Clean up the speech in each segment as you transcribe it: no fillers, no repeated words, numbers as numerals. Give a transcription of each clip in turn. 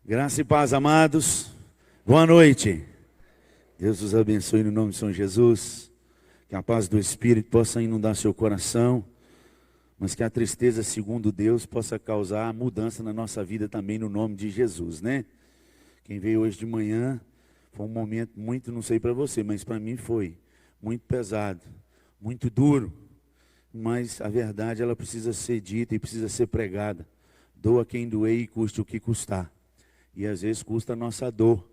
Graça e paz, amados. Boa noite. Deus os abençoe no nome de São Jesus. Que a paz do Espírito possa inundar seu coração, mas que a tristeza, segundo Deus, possa causar mudança na nossa vida também no nome de Jesus, né? Quem veio hoje de manhã, foi um momento muito, não sei para você, mas para mim foi muito pesado, muito duro. Mas a verdade, ela precisa ser dita e precisa ser pregada. Doa quem doer e custe o que custar. E às vezes custa a nossa dor.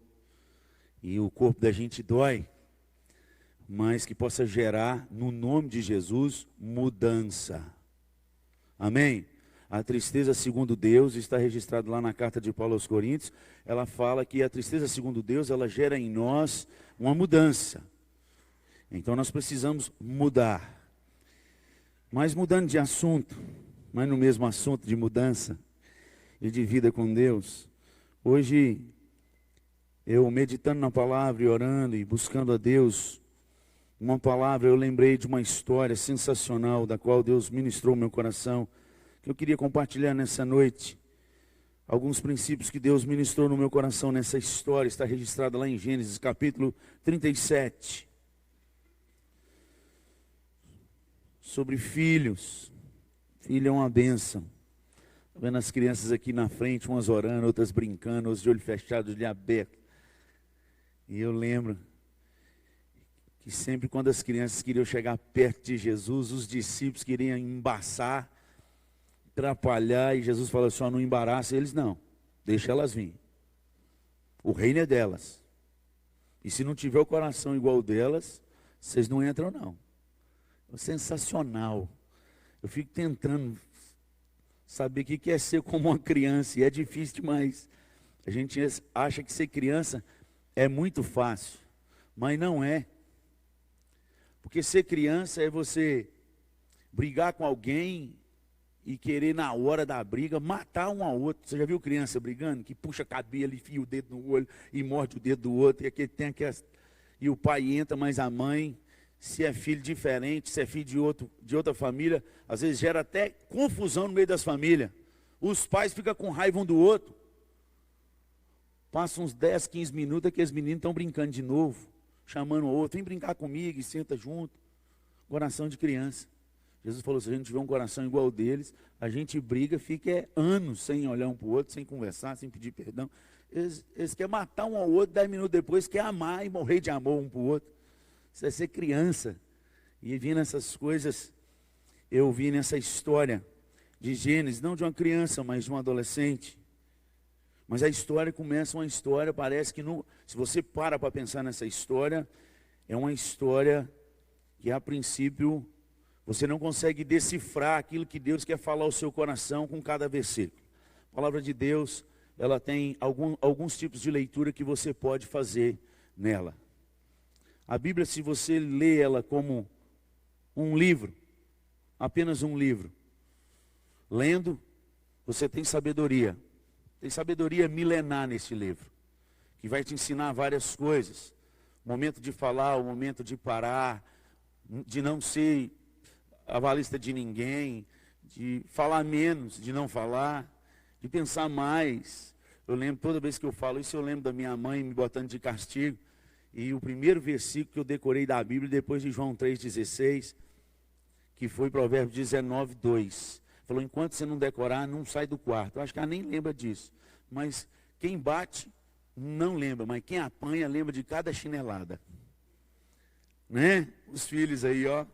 E o corpo da gente dói. Mas que possa gerar, no nome de Jesus, mudança. Amém? A tristeza segundo Deus, está registrado lá na carta de Paulo aos Coríntios. Ela fala que a tristeza segundo Deus, ela gera em nós uma mudança. Então nós precisamos mudar. Mas mudando de assunto, mas no mesmo assunto de mudança e de vida com Deus. Hoje, eu meditando na palavra e orando e buscando a Deus, uma palavra, eu lembrei de uma história sensacional, da qual Deus ministrou no meu coração, que eu queria compartilhar nessa noite. Alguns princípios que Deus ministrou no meu coração nessa história, está registrada lá em Gênesis, capítulo 37. Sobre filhos. Filho é uma bênção. Vendo as crianças aqui na frente, umas orando, outras brincando, outras de olho fechado, de olho aberto. E eu lembro que sempre quando as crianças queriam chegar perto de Jesus, os discípulos queriam embaçar, atrapalhar, e Jesus falou assim: não embaraça eles não, deixa elas vir. O reino é delas. E se não tiver o coração igual o delas, vocês não entram não. É sensacional. Eu fico tentando saber o que é ser como uma criança, e é difícil demais. A gente acha que ser criança é muito fácil, mas não é. Porque ser criança é você brigar com alguém e querer na hora da briga matar um ao outro. Você já viu criança brigando? Que puxa cabelo, enfia o dedo no olho e morde o dedo do outro, e o pai entra, mas a mãe, se é filho diferente, se é filho de outra família, às vezes gera até confusão no meio das famílias. Os pais ficam com raiva um do outro. Passa uns 10, 15 minutos, aqueles meninos estão brincando de novo, chamando o outro: vem brincar comigo, e senta junto. Coração de criança. Jesus falou: se a gente tiver um coração igual ao deles, a gente briga, fica anos sem olhar um para o outro, sem conversar, sem pedir perdão. Eles querem matar um ao outro, 10 minutos depois quer amar e morrer de amor um para o outro. Isso é ser criança. E vindo essas coisas, eu vi nessa história de Gênesis, não de uma criança, mas de um adolescente. Mas a história começa uma história, parece que não, se você para pensar nessa história, é uma história que a princípio você não consegue decifrar aquilo que Deus quer falar ao seu coração com cada versículo. A palavra de Deus, ela tem alguns tipos de leitura que você pode fazer nela. A Bíblia, se você lê ela como um livro, apenas um livro, lendo, você tem sabedoria. Tem sabedoria milenar nesse livro, que vai te ensinar várias coisas. O momento de falar, o momento de parar, de não ser avalista de ninguém, de falar menos, de não falar, de pensar mais. Eu lembro, toda vez que eu falo isso, eu lembro da minha mãe me botando de castigo. E o primeiro versículo que eu decorei da Bíblia, depois de João 3,16, que foi Provérbios 19:2. Falou: enquanto você não decorar, não sai do quarto. Eu acho que ela nem lembra disso. Mas quem bate, não lembra. Mas quem apanha, lembra de cada chinelada. Né? Os filhos aí, ó.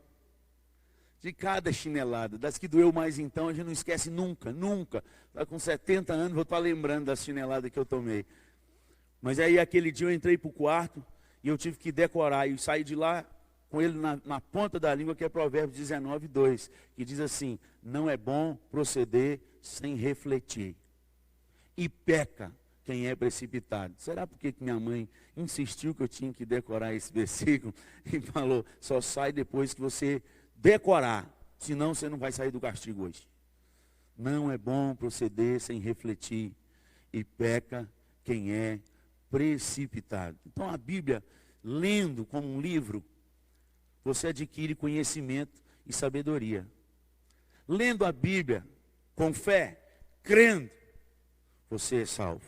De cada chinelada. Das que doeu mais então, a gente não esquece nunca, nunca. Tá com 70 anos, vou estar lembrando das chineladas que eu tomei. Mas aí aquele dia eu entrei para o quarto e eu tive que decorar. E saí de lá com ele na ponta da língua, que é Provérbios 19:2, que diz assim: não é bom proceder sem refletir, e peca quem é precipitado. Será porque que minha mãe insistiu que eu tinha que decorar esse versículo e falou: só sai depois que você decorar, senão você não vai sair do castigo hoje. Não é bom proceder sem refletir, e peca quem é precipitado. Então a Bíblia, lendo como um livro, você adquire conhecimento e sabedoria. Lendo a Bíblia com fé, crendo, você é salvo.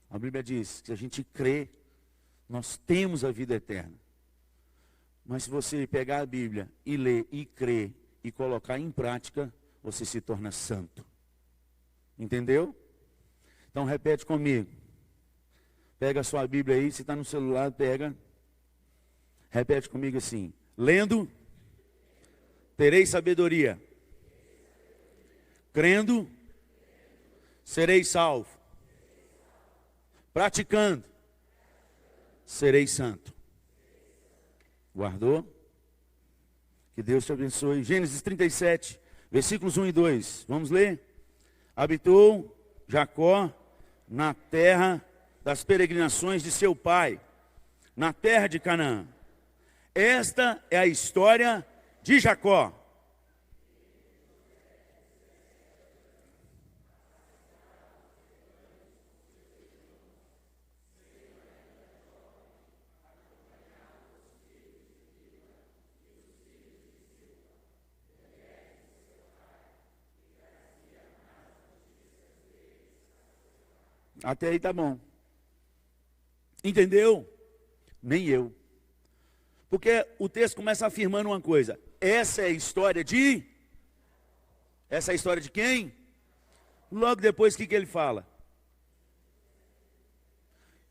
A Bíblia diz que se a gente crê, nós temos a vida eterna. Mas se você pegar a Bíblia e ler e crer e colocar em prática, você se torna santo. Entendeu? Então repete comigo. Pega a sua Bíblia aí, se está no celular, pega. Repete comigo assim. Lendo, terei sabedoria. Crendo, serei salvo. Praticando, serei santo. Guardou? Que Deus te abençoe. Gênesis 37, versículos 1 e 2. Vamos ler? Habitou Jacó na terra das peregrinações de seu pai, na terra de Canaã. Esta é a história de Jacó. Até aí tá bom. Entendeu? Nem eu. Porque o texto começa afirmando uma coisa. Essa é a história de... Essa é a história de quem? Logo depois, o que ele fala?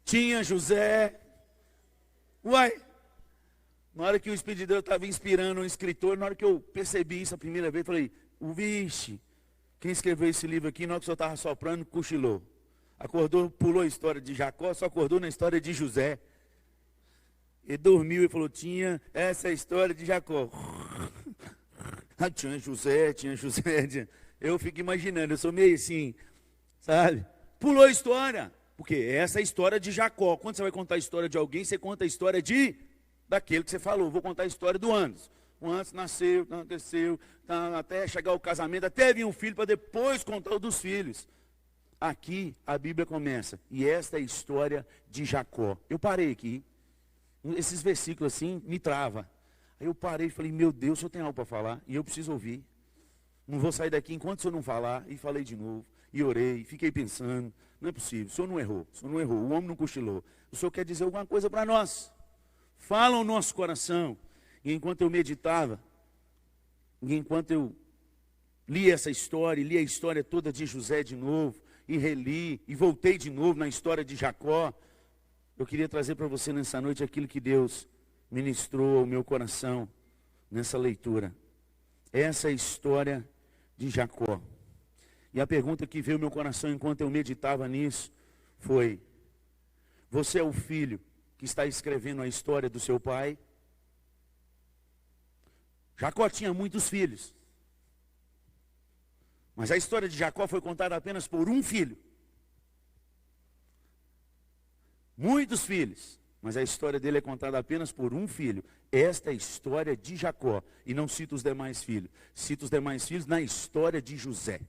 Tinha José... Uai! Na hora que o Espírito de Deus estava inspirando um escritor, na hora que eu percebi isso a primeira vez, eu falei, vixe, quem escreveu esse livro aqui, na hora que o senhor estava soprando, cochilou. Acordou, pulou a história de Jacó, só acordou na história de José. E dormiu e falou, tinha essa história de Jacó. Tinha José. Eu fico imaginando, eu sou meio assim, sabe? Pulou a história, porque essa é a história de Jacó. Quando você vai contar a história de alguém, você conta a história daquele que você falou. Vou contar a história do Anderson. O Anderson nasceu, cresceu, até chegar ao casamento, até vir um filho, para depois contar o dos filhos. Aqui a Bíblia começa, e esta é a história de Jacó. Eu parei aqui, esses versículos assim me trava. Aí eu parei e falei, meu Deus, o senhor tem algo para falar, e eu preciso ouvir. Não vou sair daqui enquanto o senhor não falar. E falei de novo, e orei, fiquei pensando, não é possível, o senhor não errou, o homem não cochilou. O senhor quer dizer alguma coisa para nós. Fala o nosso coração. E enquanto eu meditava, e enquanto eu li essa história, li a história toda de José de novo, e reli, e voltei de novo na história de Jacó, eu queria trazer para você nessa noite aquilo que Deus ministrou ao meu coração nessa leitura. Essa é a história de Jacó. E a pergunta que veio ao meu coração enquanto eu meditava nisso foi: você é o filho que está escrevendo a história do seu pai? Jacó tinha muitos filhos. Mas a história de Jacó foi contada apenas por um filho. Muitos filhos, mas a história dele é contada apenas por um filho. Esta é a história de Jacó. E não cito os demais filhos. Cito os demais filhos na história de José.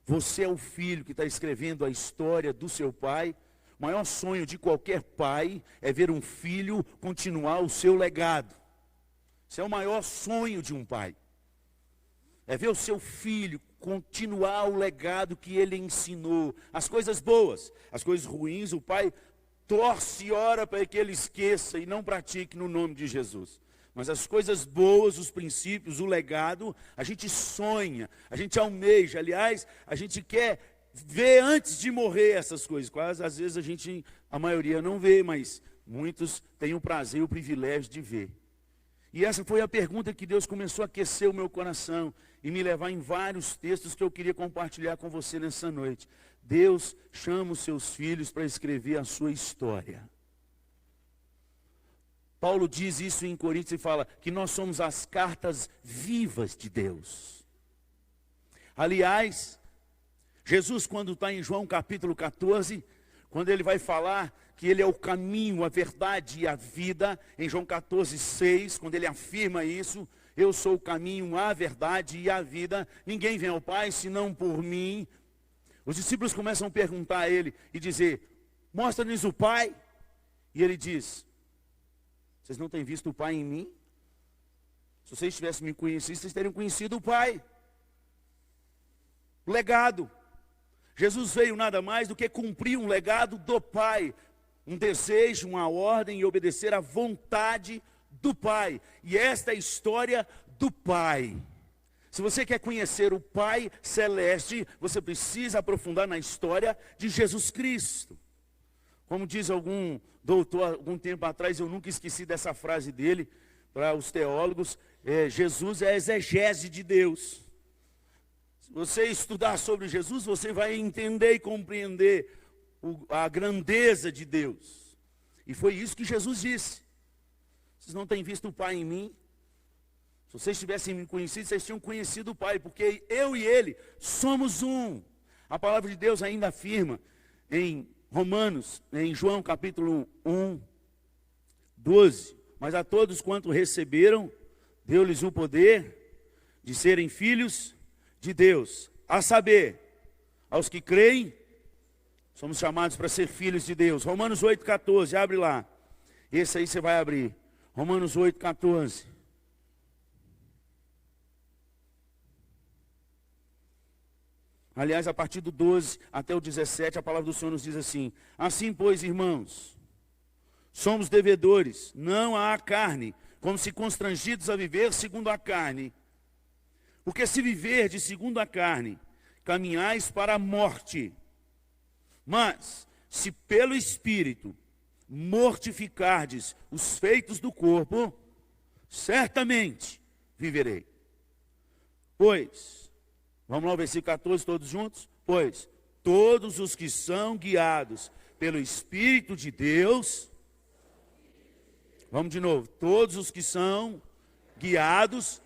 Você é o filho que está escrevendo a história do seu pai. O maior sonho de qualquer pai é ver um filho continuar o seu legado. Esse é o maior sonho de um pai. É ver o seu filho continuar o legado que ele ensinou. As coisas boas, as coisas ruins, o pai torce e ora para que ele esqueça e não pratique no nome de Jesus. Mas as coisas boas, os princípios, o legado, a gente sonha, a gente almeja. Aliás, a gente quer ver antes de morrer essas coisas. Quase às vezes a maioria não vê, mas muitos têm o prazer e o privilégio de ver. E essa foi a pergunta que Deus começou a aquecer o meu coração e me levar em vários textos que eu queria compartilhar com você nessa noite. Deus chama os seus filhos para escrever a sua história. Paulo diz isso em Coríntios e fala que nós somos as cartas vivas de Deus. Aliás, Jesus, quando está em João capítulo 14, quando ele vai falar que ele é o caminho, a verdade e a vida, em João 14, 6, quando ele afirma isso, eu sou o caminho, a verdade e a vida, ninguém vem ao Pai senão por mim. Os discípulos começam a perguntar a ele e dizer, mostra-nos o Pai. E ele diz, vocês não têm visto o Pai em mim? Se vocês tivessem me conhecido, vocês teriam conhecido o Pai. Legado. Jesus veio nada mais do que cumprir um legado do Pai, um desejo, uma ordem e obedecer à vontade do Pai. E esta é a história do Pai. Se você quer conhecer o Pai Celeste, você precisa aprofundar na história de Jesus Cristo. Como diz algum doutor, algum tempo atrás, eu nunca esqueci dessa frase dele, para os teólogos, Jesus é a exegese de Deus. Se você estudar sobre Jesus, você vai entender e compreender a grandeza de Deus. E foi isso que Jesus disse. Vocês não têm visto o Pai em mim? Se vocês tivessem me conhecido, vocês tinham conhecido o Pai, porque eu e Ele somos um. A palavra de Deus ainda afirma em Romanos, em João capítulo 1, 12. Mas a todos quanto receberam, deu-lhes o poder de serem filhos de Deus. A saber, aos que creem, somos chamados para ser filhos de Deus. Romanos 8,14, abre lá. Esse aí você vai abrir. Romanos 8,14. Aliás, a partir do 12 até o 17, a palavra do Senhor nos diz assim: assim, pois, irmãos, somos devedores, não à carne, como se constrangidos a viver segundo a carne. Porque se viverdes segundo a carne, caminhais para a morte. Mas, se pelo Espírito mortificardes os feitos do corpo, certamente viverei. Pois, vamos lá, o versículo 14, todos juntos? Pois, todos os que são guiados pelo Espírito de Deus, vamos de novo, todos os que são guiados,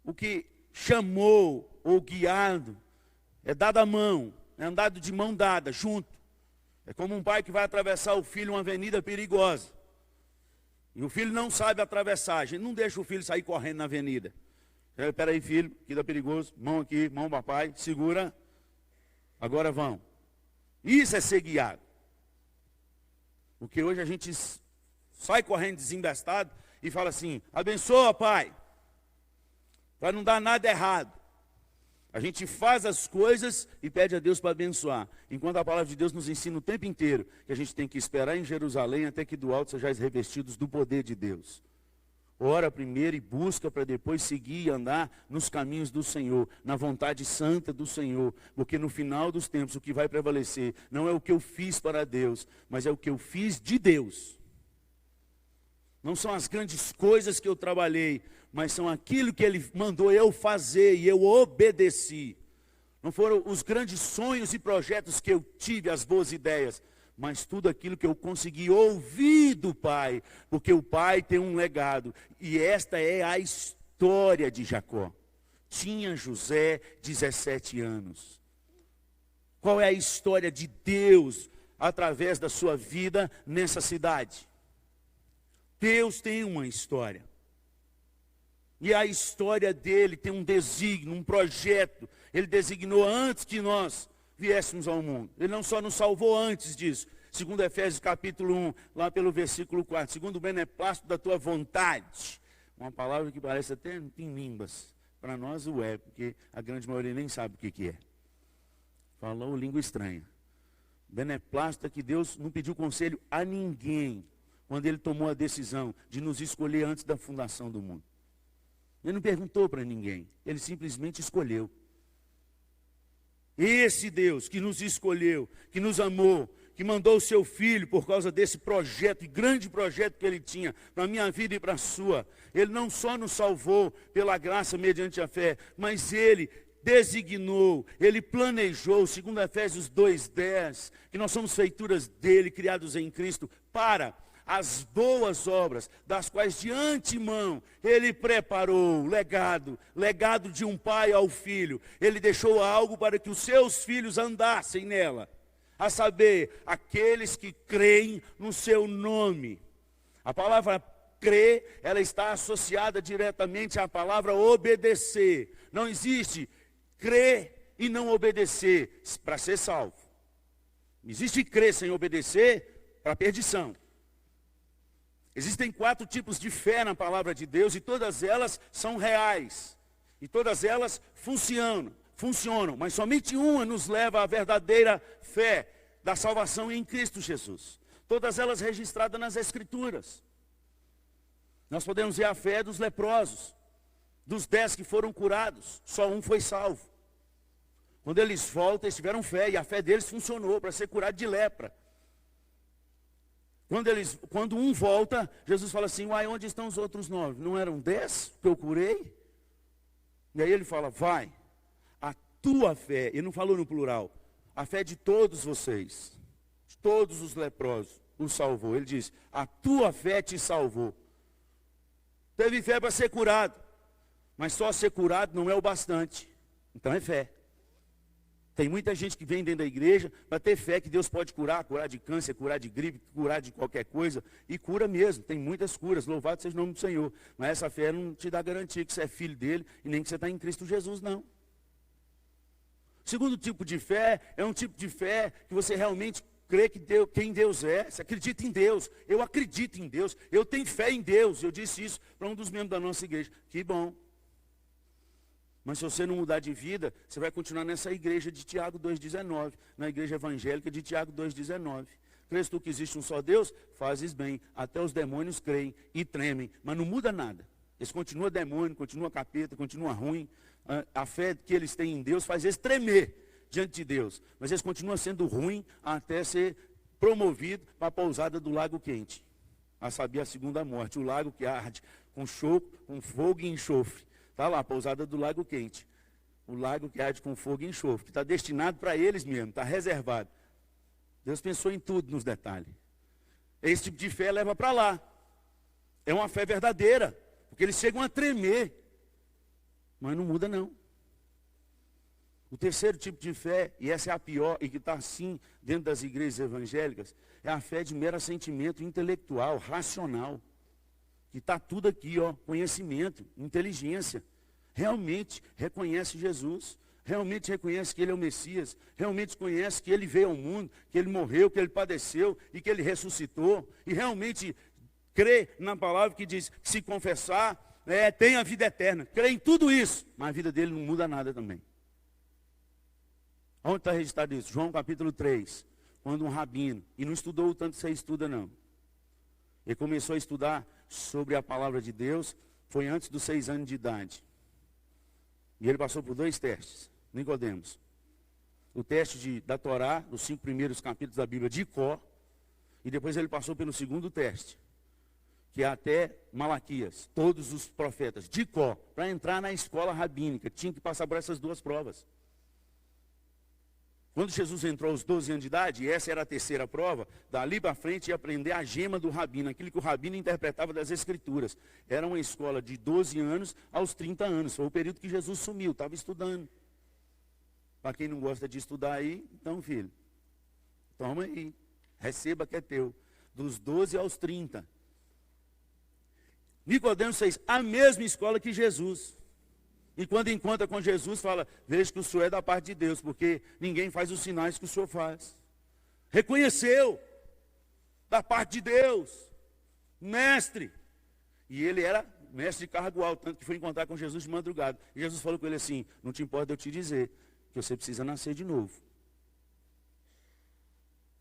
o que chamou ou guiado, é dado a mão, é andado de mão dada, junto. É como um pai que vai atravessar o filho uma avenida perigosa. E o filho não sabe atravessar, a gente não deixa o filho sair correndo na avenida. Espera aí, filho, aqui dá perigoso, mão aqui, mão papai, segura, agora vão. Isso é ser guiado. Porque hoje a gente sai correndo desembestado e fala assim: abençoa, pai, para não dar nada errado. A gente faz as coisas e pede a Deus para abençoar. Enquanto a palavra de Deus nos ensina o tempo inteiro que a gente tem que esperar em Jerusalém até que do alto sejais revestidos do poder de Deus. Ora primeiro e busca para depois seguir e andar nos caminhos do Senhor, na vontade santa do Senhor. Porque no final dos tempos o que vai prevalecer não é o que eu fiz para Deus, mas é o que eu fiz de Deus. Não são as grandes coisas que eu trabalhei, mas são aquilo que Ele mandou eu fazer e eu obedeci. Não foram os grandes sonhos e projetos que eu tive, as boas ideias, mas tudo aquilo que eu consegui ouvir do Pai, porque o Pai tem um legado. E esta é a história de Jacó. Tinha José 17 anos. Qual é a história de Deus através da sua vida nessa cidade? Deus tem uma história. E a história dele tem um desígnio, um projeto. Ele designou antes que nós viéssemos ao mundo. Ele não só nos salvou antes disso. Segundo Efésios capítulo 1, lá pelo versículo 4. Segundo o beneplácito da tua vontade. Uma palavra que parece até em línguas. Para nós o é, porque a grande maioria nem sabe o que é. Falou língua estranha. Beneplácito é que Deus não pediu conselho a ninguém quando Ele tomou a decisão de nos escolher antes da fundação do mundo. Ele não perguntou para ninguém, Ele simplesmente escolheu. Esse Deus que nos escolheu, que nos amou, que mandou o seu Filho por causa desse projeto, e grande projeto que Ele tinha para a minha vida e para a sua. Ele não só nos salvou pela graça mediante a fé, mas Ele designou, Ele planejou, segundo Efésios 2:10, que nós somos feituras dEle, criados em Cristo, para as boas obras, das quais de antemão Ele preparou legado de um pai ao filho. Ele deixou algo para que os seus filhos andassem nela, a saber, aqueles que creem no seu nome. A palavra crer, ela está associada diretamente à palavra obedecer. Não existe crer e não obedecer para ser salvo. Existe crer sem obedecer para perdição. Existem 4 tipos de fé na palavra de Deus e todas elas são reais. E todas elas funcionam, mas somente uma nos leva à verdadeira fé da salvação em Cristo Jesus. Todas elas registradas nas Escrituras. Nós podemos ver a fé dos leprosos, dos 10 que foram curados, só um foi salvo. Quando eles voltam, eles tiveram fé, e a fé deles funcionou para ser curado de lepra. Quando um volta, Jesus fala assim, uai, onde estão os outros 9? Não eram 10 que eu curei? E aí ele fala, vai, a tua fé, ele não falou no plural, a fé de todos vocês, de todos os leprosos, os salvou. Ele diz, a tua fé te salvou. Teve fé para ser curado, mas só ser curado não é o bastante, então é fé. Tem muita gente que vem dentro da igreja para ter fé que Deus pode curar de câncer, curar de gripe, curar de qualquer coisa. E cura mesmo, tem muitas curas, louvado seja o nome do Senhor. Mas essa fé não te dá garantia que você é filho dele e nem que você está em Cristo Jesus, não. O segundo tipo de fé é um tipo de fé que você realmente crê que quem Deus é, você acredita em Deus. Eu acredito em Deus, eu tenho fé em Deus. Eu disse isso para um dos membros da nossa igreja. Que bom. Mas se você não mudar de vida, você vai continuar nessa igreja de Tiago 2,19, na igreja evangélica de Tiago 2,19. Crês tu que existe um só Deus? Fazes bem, até os demônios creem e tremem, mas não muda nada. Eles continuam demônio, continuam capeta, continuam ruim. A fé que eles têm em Deus faz eles tremer diante de Deus, mas eles continuam sendo ruim até ser promovido para a pousada do lago quente. A saber, a segunda morte, o lago que arde com fogo e enxofre. Está lá, a pousada do lago quente. O lago que arde com fogo e enxofre, que está destinado para eles mesmo, está reservado. Deus pensou em tudo nos detalhes. Esse tipo de fé leva para lá. É uma fé verdadeira, porque eles chegam a tremer. Mas não muda não. O terceiro tipo de fé, e essa é a pior, e que está assim dentro das igrejas evangélicas, é a fé de mero sentimento intelectual, racional. Que está tudo aqui, ó, conhecimento, inteligência. Realmente reconhece Jesus, realmente reconhece que Ele é o Messias, realmente conhece que Ele veio ao mundo, que Ele morreu, que Ele padeceu e que Ele ressuscitou. E realmente crê na palavra que diz que se confessar, tem a vida eterna. Crê em tudo isso, mas a vida dele não muda nada também. Onde está registrado isso? João capítulo 3, quando um rabino, e não estudou o tanto que você estuda não. Ele começou a estudar sobre a palavra de Deus, foi antes dos 6 anos de idade. E ele passou por 2 testes, Nicodemos. O teste da Torá, dos 5 primeiros capítulos da Bíblia de cor, e depois ele passou pelo segundo teste, que é até Malaquias, todos os profetas, de cor, para entrar na escola rabínica, tinha que passar por essas 2 provas. Quando Jesus entrou aos 12 anos de idade, e essa era a terceira prova, dali para frente ia aprender a gema do rabino, aquilo que o rabino interpretava das escrituras. Era uma escola de 12 anos aos 30 anos, foi o período que Jesus sumiu, estava estudando. Para quem não gosta de estudar aí, então filho, toma aí, receba que é teu, dos 12 aos 30. Nicodemos fez a mesma escola que Jesus. E quando encontra com Jesus, fala, veja que o Senhor é da parte de Deus, porque ninguém faz os sinais que o Senhor faz. Reconheceu, da parte de Deus, mestre. E ele era mestre de cargo alto, tanto que foi encontrar com Jesus de madrugada. E Jesus falou com ele assim, não te importa eu te dizer, que você precisa nascer de novo.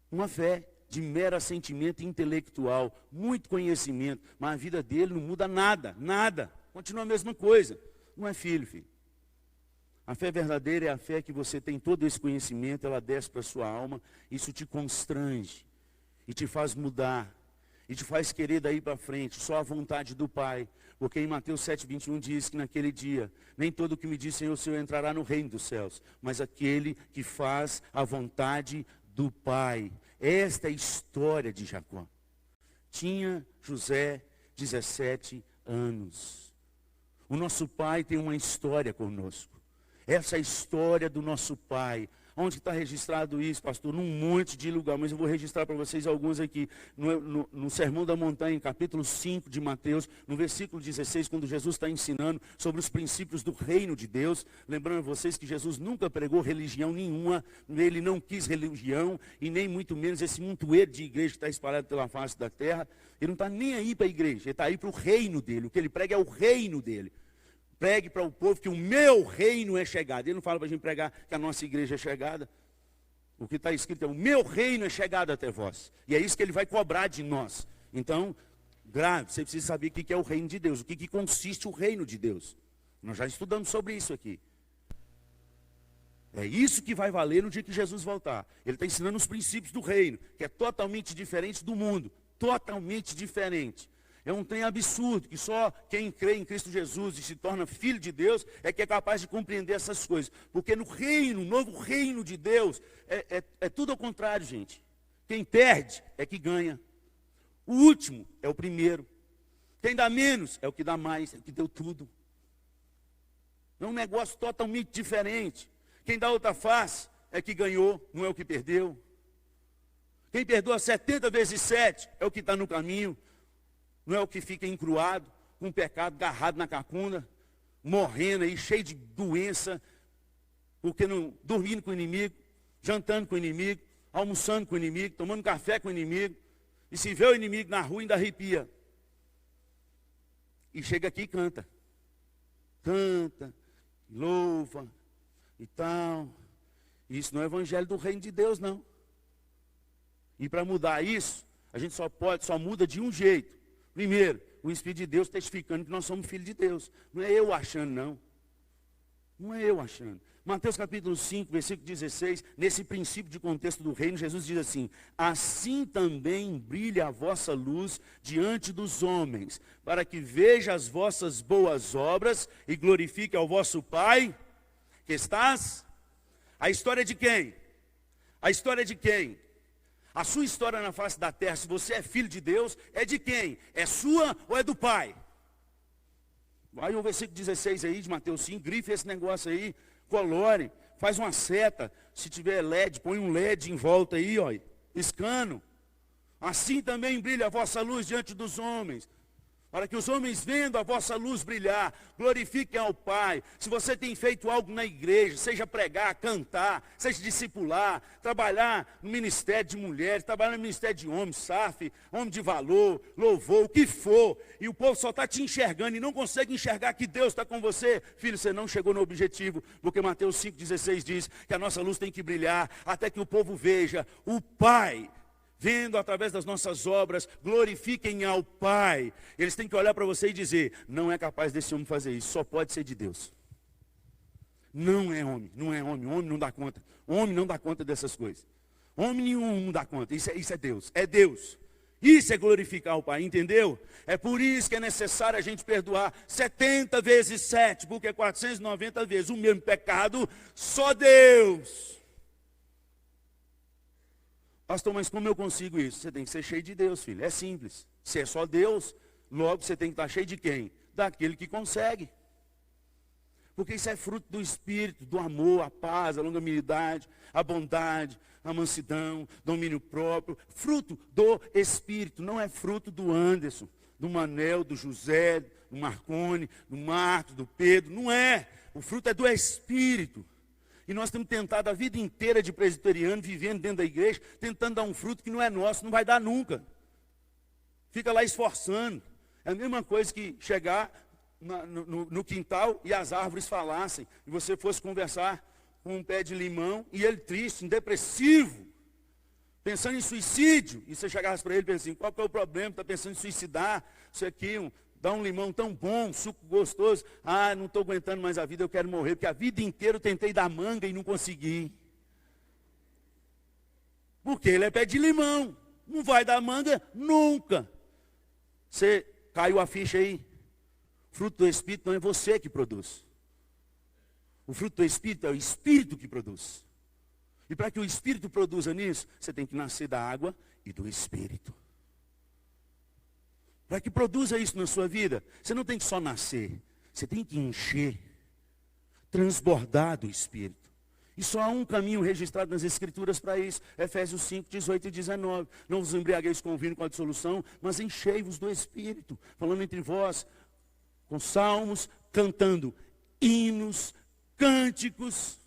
Uma fé de mero sentimento intelectual, muito conhecimento, mas a vida dele não muda nada, nada. Continua a mesma coisa. Não é filho. A fé verdadeira é a fé que você tem todo esse conhecimento, ela desce para a sua alma, isso te constrange, e te faz mudar, e te faz querer daí para frente, só a vontade do Pai. Porque em Mateus 7,21 diz que naquele dia, nem todo o que me diz Senhor, Senhor entrará no reino dos céus, mas aquele que faz a vontade do Pai. Esta é a história de Jacó. Tinha José 17 anos. O nosso pai tem uma história conosco. Essa é a história do nosso pai. Onde está registrado isso, pastor? Num monte de lugar, mas eu vou registrar para vocês alguns aqui. No Sermão da Montanha, capítulo 5 de Mateus, no versículo 16, quando Jesus está ensinando sobre os princípios do reino de Deus. Lembrando a vocês que Jesus nunca pregou religião nenhuma, ele não quis religião, e nem muito menos esse montoeiro de igreja que está espalhado pela face da terra. Ele não está nem aí para a igreja, ele está aí para o reino dele. O que ele prega é o reino dele. pregue para o povo que o meu reino é chegado. Ele não fala para a gente pregar que a nossa igreja é chegada. O que está escrito é: o meu reino é chegado até vós. E é isso que ele vai cobrar de nós. Então, grave, você precisa saber o que é o reino de Deus, o que consiste o reino de Deus. Nós já estudamos sobre isso aqui. É isso que vai valer no dia que Jesus voltar. Ele está ensinando os princípios do reino, que é totalmente diferente do mundo. Totalmente diferente. É um trem absurdo, que só quem crê em Cristo Jesus e se torna filho de Deus é que é capaz de compreender essas coisas. Porque no reino, no novo reino de Deus, é tudo ao contrário, gente. Quem perde é que ganha. O último é o primeiro. Quem dá menos é o que dá mais, é o que deu tudo. É um negócio totalmente diferente. Quem dá outra face é que ganhou, não é o que perdeu. Quem perdoa 70 vezes 7 é o que está no caminho. Não é o que fica encruado, com o pecado agarrado na cacunda, morrendo aí, cheio de doença, porque não, dormindo com o inimigo, jantando com o inimigo, almoçando com o inimigo, tomando café com o inimigo, e se vê o inimigo na rua ainda arrepia. E chega aqui e canta. Canta, louva e tal. Isso não é evangelho do reino de Deus, não. E para mudar isso, a gente só muda de um jeito. Primeiro, o Espírito de Deus testificando que nós somos filhos de Deus. Não é eu achando, não. Não é eu achando. Mateus capítulo 5, versículo 16, nesse princípio de contexto do reino, Jesus diz assim: assim também brilha a vossa luz diante dos homens, para que veja as vossas boas obras e glorifique ao vosso Pai, que estás... A história de quem? A história de quem? A sua história na face da terra, se você é filho de Deus, é de quem? É sua ou é do Pai? Vai o versículo 16 aí de Mateus 5, grife esse negócio aí, colore, faz uma seta, se tiver LED, põe um LED em volta aí, ó, piscando. Assim também brilha a vossa luz diante dos homens, para que os homens, vendo a vossa luz brilhar, glorifiquem ao Pai. Se você tem feito algo na igreja, seja pregar, cantar, seja discipular, trabalhar no ministério de mulheres, trabalhar no ministério de homens, SAF, homem de valor, louvor, o que for, e o povo só está te enxergando e não consegue enxergar que Deus está com você, filho, você não chegou no objetivo, porque Mateus 5,16 diz que a nossa luz tem que brilhar, até que o povo veja o Pai, vendo através das nossas obras, glorifiquem ao Pai. Eles têm que olhar para você e dizer: não é capaz desse homem fazer isso, só pode ser de Deus. Não é homem, não é homem, homem não dá conta. Homem não dá conta dessas coisas. Homem nenhum não dá conta, isso é Deus, é Deus. Isso é glorificar o Pai, entendeu? É por isso que é necessário a gente perdoar 70 vezes 7, porque é 490 vezes o mesmo pecado, só Deus. Pastor, mas como eu consigo isso? Você tem que ser cheio de Deus, filho. É simples. Se é só Deus, logo você tem que estar cheio de quem? Daquele que consegue. Porque isso é fruto do Espírito, do amor, a paz, a longanimidade, a bondade, a mansidão, domínio próprio. Fruto do Espírito, não é fruto do Anderson, do Manel, do José, do Marcone, do Marcos, do Pedro. Não é. O fruto é do Espírito. E nós temos tentado a vida inteira de presbiteriano, vivendo dentro da igreja, tentando dar um fruto que não é nosso, não vai dar nunca. Fica lá esforçando. É a mesma coisa que chegar no quintal e as árvores falassem, e você fosse conversar com um pé de limão, e ele triste, depressivo, pensando em suicídio, e você chegasse para ele e pensasse assim: qual que é o problema? Está pensando em suicidar? Isso aqui, dá um limão tão bom, um suco gostoso. Ah, não estou aguentando mais a vida, eu quero morrer, porque a vida inteira eu tentei dar manga e não consegui. Porque ele é pé de limão, não vai dar manga nunca. Você caiu a ficha aí? Fruto do Espírito não é você que produz. O fruto do Espírito é o Espírito que produz. E para que o Espírito produza nisso, você tem que nascer da água e do Espírito. Para que produza isso na sua vida, você não tem que só nascer, você tem que encher, transbordar do Espírito. E só há um caminho registrado nas Escrituras para isso. Efésios 5, 18 e 19. Não vos embriagueis com o vinho, com a dissolução, mas enchei-vos do Espírito, falando entre vós, com salmos, cantando hinos, cânticos.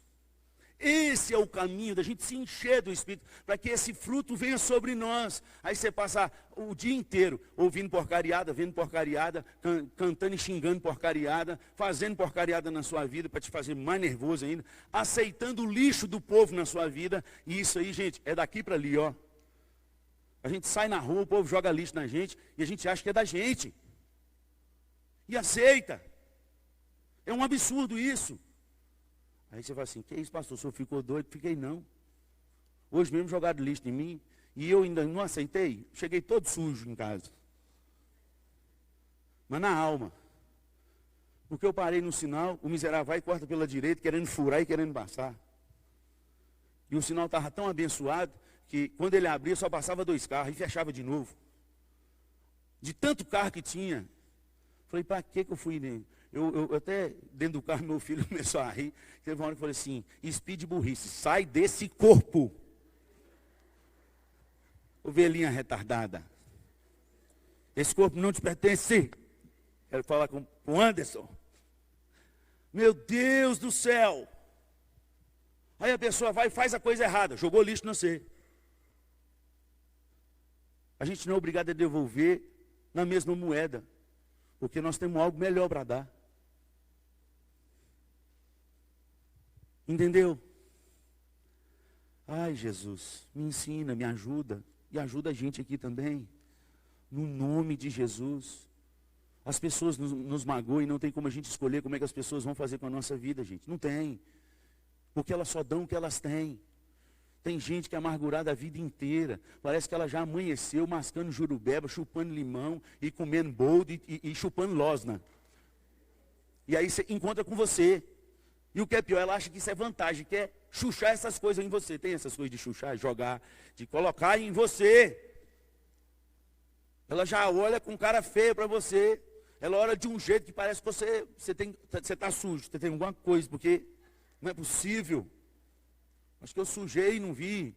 Esse é o caminho da gente se encher do Espírito, para que esse fruto venha sobre nós. Aí você passa o dia inteiro ouvindo porcariada, vendo porcariada, cantando e xingando porcariada, fazendo porcariada na sua vida, para te fazer mais nervoso ainda, aceitando o lixo do povo na sua vida. E isso aí, gente, é daqui para ali, ó. A gente sai na rua, o povo joga lixo na gente, e a gente acha que é da gente. E aceita. É um absurdo isso. Aí você fala assim, que isso, pastor, o senhor ficou doido? Fiquei não. Hoje mesmo jogaram lixo em mim, e eu ainda não aceitei. Cheguei todo sujo em casa. Mas na alma. Porque eu parei no sinal, o miserável vai e corta pela direita, querendo furar e querendo passar. E o sinal estava tão abençoado, que quando ele abria só passava 2 carros, e fechava de novo. De tanto carro que tinha. Falei, para que eu fui nele? Eu até, dentro do carro, meu filho começou a rir. Teve uma hora que eu falei assim, speed burrice, sai desse corpo. Ovelhinha retardada. Esse corpo não te pertence. Quero falar com o Anderson. Meu Deus do céu. Aí a pessoa vai e faz a coisa errada. Jogou lixo no você. A gente não é obrigado a devolver na mesma moeda. Porque nós temos algo melhor para dar. Entendeu? Ai, Jesus, me ensina, me ajuda. E ajuda a gente aqui também. No nome de Jesus. As pessoas nos magoam e não tem como a gente escolher como é que as pessoas vão fazer com a nossa vida, gente. Não tem. Porque elas só dão o que elas têm. Tem gente que é amargurada a vida inteira. Parece que ela já amanheceu mascando jurubeba, chupando limão e comendo boldo e chupando losna. E aí você encontra com você. E o que é pior, ela acha que isso é vantagem, quer chuchar essas coisas em você. Tem essas coisas de chuchar, jogar, de colocar em você. Ela já olha com cara feia para você. Ela olha de um jeito que parece que você está sujo, você tem alguma coisa, porque não é possível. Acho que eu sujei e não vi.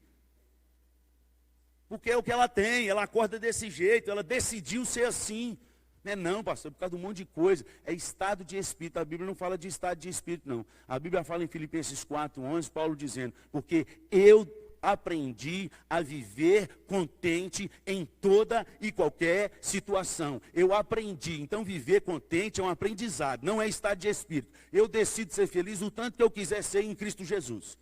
Porque é o que ela tem, ela acorda desse jeito, ela decidiu ser assim. Não é não, pastor, por causa de um monte de coisa. É estado de espírito. A Bíblia não fala de estado de espírito, não. A Bíblia fala em Filipenses 4:11, Paulo dizendo, porque eu aprendi a viver contente em toda e qualquer situação. Eu aprendi. Então, viver contente é um aprendizado, não é estado de espírito. Eu decido ser feliz o tanto que eu quiser ser em Cristo Jesus.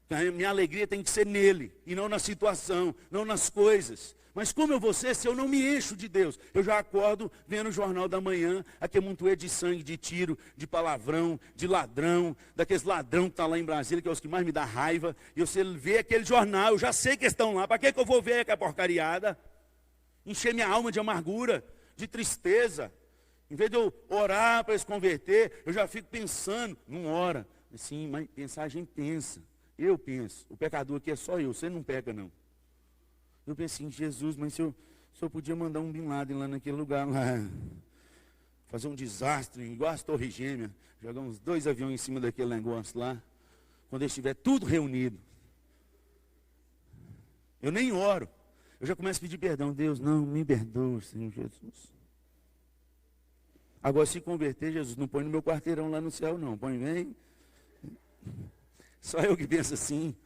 A minha alegria tem que ser nele, e não na situação, não nas coisas. Mas como eu vou ser se eu não me encho de Deus? Eu já acordo vendo o jornal da manhã, aqui é muito de sangue, de tiro, de palavrão, de ladrão, daqueles ladrão que estão lá em Brasília, que é os que mais me dá raiva. E você vê aquele jornal, eu já sei que estão lá, para que eu vou ver aquela porcariada? Encher minha alma de amargura, de tristeza. Em vez de eu orar para se converter, eu já fico pensando, não ora. Assim, mas pensar a gente pensa. Eu penso, o pecador aqui é só eu, você não peca não. Eu pensei em Jesus, mas se eu podia mandar um Bin Laden lá naquele lugar, lá, fazer um desastre, igual as Torres Gêmeas, jogar uns 2 aviões em cima daquele negócio lá, quando estiver tudo reunido. Eu nem oro, eu já começo a pedir perdão. Deus, não, me perdoa, Senhor Jesus. Agora, se converter, Jesus, não põe no meu quarteirão lá no céu, não, põe bem. Só eu que penso assim.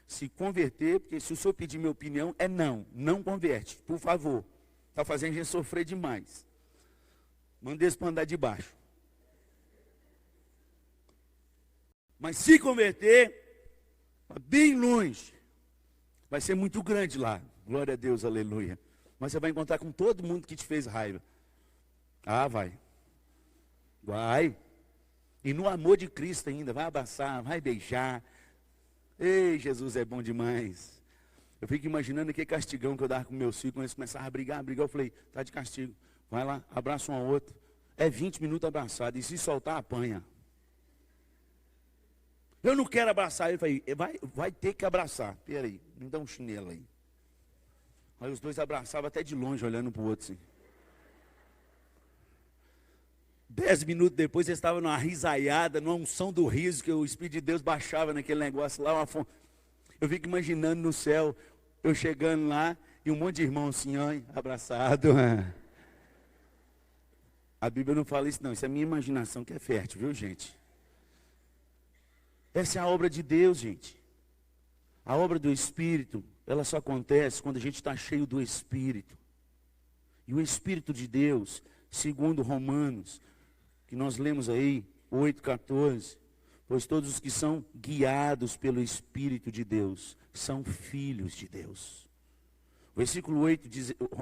Se converter, porque se o senhor pedir minha opinião, é não converte, por favor. Está fazendo a gente sofrer demais. Manda eles para andar de baixo. Mas se converter, bem longe, vai ser muito grande lá. Glória a Deus, aleluia. Mas você vai encontrar com todo mundo que te fez raiva. Ah, vai. Vai. E no amor de Cristo ainda, vai abraçar, vai beijar. Ei, Jesus é bom demais. Eu fico imaginando aquele castigão que eu dava com meus filhos, quando eles começavam a brigar, eu falei, tá de castigo. Vai lá, abraça um ao outro. É 20 minutos abraçado, e se soltar, apanha. Eu não quero abraçar ele, falei, vai ter que abraçar. Peraí, me dá um chinelo aí. Aí os dois abraçavam até de longe, olhando para o outro assim. 10 minutos depois, eles estavam numa risaiada, numa unção do riso, que o Espírito de Deus baixava naquele negócio lá. Eu fico imaginando no céu, eu chegando lá, e um monte de irmão assim, ó, abraçado. A Bíblia não fala isso não, isso é a minha imaginação que é fértil, viu gente? Essa é a obra de Deus, gente. A obra do Espírito, ela só acontece quando a gente está cheio do Espírito. E o Espírito de Deus, segundo Romanos, que nós lemos aí, 8,14, pois todos os que são guiados pelo Espírito de Deus, são filhos de Deus. Versículo 8,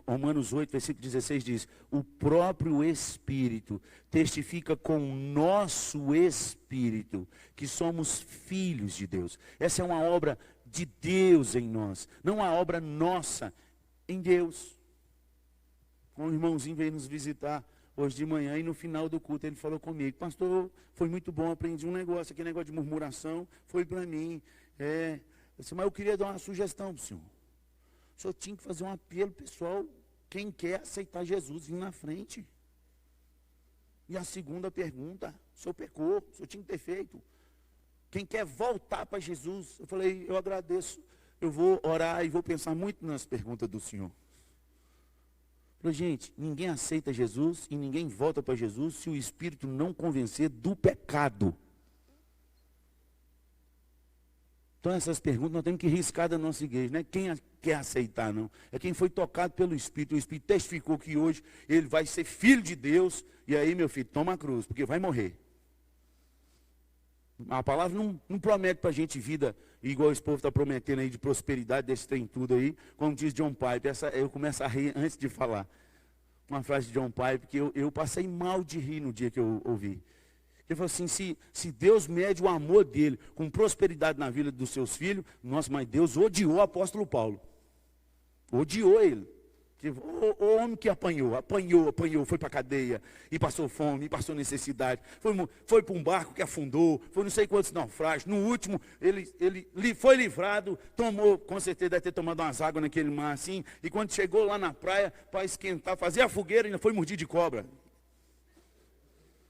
Romanos 8, versículo 16 diz, o próprio Espírito testifica com o nosso Espírito que somos filhos de Deus. Essa é uma obra de Deus em nós, não uma obra nossa em Deus. Um irmãozinho veio nos visitar hoje de manhã e no final do culto ele falou comigo, pastor, foi muito bom, aprendi um negócio, aquele negócio de murmuração, foi para mim. Eu disse, mas eu queria dar uma sugestão para o senhor. O senhor tinha que fazer um apelo pessoal, quem quer aceitar Jesus, vir na frente. E a segunda pergunta, o senhor pecou, o senhor tinha que ter feito. Quem quer voltar para Jesus, eu falei, eu agradeço, eu vou orar e vou pensar muito nas perguntas do senhor. Eu falei, gente, ninguém aceita Jesus e ninguém volta para Jesus se o Espírito não convencer do pecado. Então essas perguntas nós temos que riscar da nossa igreja, não é quem quer aceitar não, é quem foi tocado pelo Espírito, o Espírito testificou que hoje ele vai ser filho de Deus, e aí meu filho, toma a cruz, porque vai morrer. A palavra não promete para a gente vida, igual esse povo está prometendo aí de prosperidade, desse trem tudo aí, como diz John Piper, eu começo a rir antes de falar, uma frase de John Piper, que eu passei mal de rir no dia que eu ouvi. Ele falou assim, se Deus mede o amor dele com prosperidade na vida dos seus filhos, nossa, mas Deus odiou o apóstolo Paulo. Odiou ele. O homem que apanhou, foi para a cadeia, e passou fome, e passou necessidade, foi para um barco que afundou, foi não sei quantos naufrágios, no último ele foi livrado, tomou, com certeza deve ter tomado umas águas naquele mar assim, e quando chegou lá na praia, para esquentar, fazer a fogueira, ainda foi mordido de cobra.